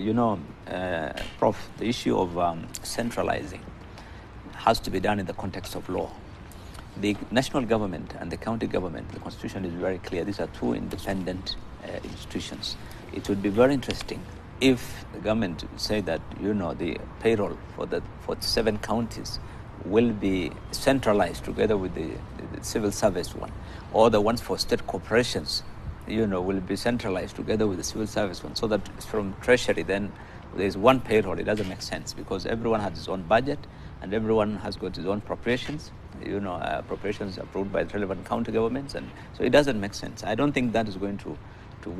You know, Prof, the issue of centralizing has to be done in the context of law. The national government and the county government, the constitution is very clear. These are two independent institutions. It would be very interesting if the government say that, you know, the payroll for 7 counties will be centralized together with the civil service one, or the ones for state corporations, you know, will be centralized together with the civil service one, so that from treasury then there's one payroll. It doesn't make sense because everyone has his own budget and everyone has got his own appropriations, you know, appropriations approved by the relevant county governments, and so it doesn't make sense. I don't think that is going to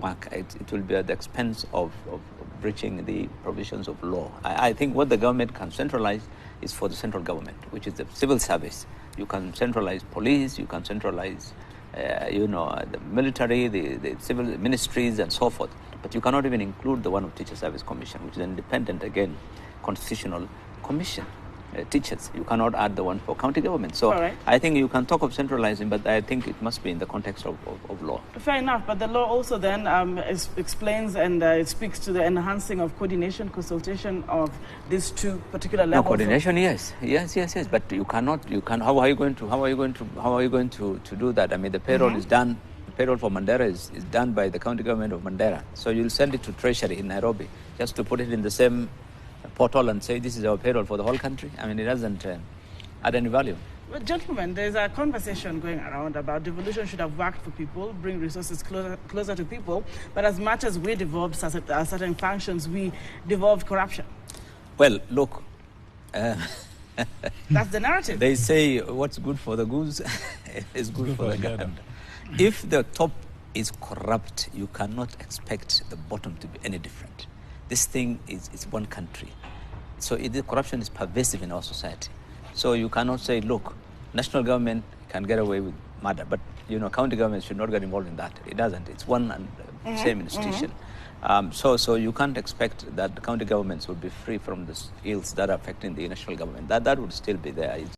work. It will be at the expense of breaching the provisions of law. I think what the government can centralize is for the central government, which is the civil service. You can centralize police, you can centralize you know, the military, the civil ministries and so forth. But you cannot even include the one of Teacher Service Commission, which is an independent, again, constitutional commission. Teachers, you cannot add the one for county government. So right. I think you can talk of centralizing, but I think it must be in the context of law. Fair enough, but the law also then explains and it speaks to the enhancing of coordination, consultation of these two particular levels. No, coordination, yes, but you cannot. How are you going to do that? I mean, the payroll is done. The payroll for Mandera is done by the county government of Mandera. So you'll send it to Treasury in Nairobi just to put it in the same portal and say this is our payroll for the whole country. I mean, it doesn't add any value. Well, gentlemen, there's a conversation going around about devolution should have worked for people, bring resources closer to people, but as much as we devolved certain functions, we devolved corruption. Well, look. That's the narrative. They say what's good for the goose is good for the gander. If the top is corrupt, you cannot expect the bottom to be any different. This thing is one country. So the corruption is pervasive in our society. So you cannot say, look, national government can get away with murder, but, you know, county government should not get involved in that. It doesn't. It's one and same institution. So you can't expect that the county governments will be free from the ills that are affecting the national government. That would still be there.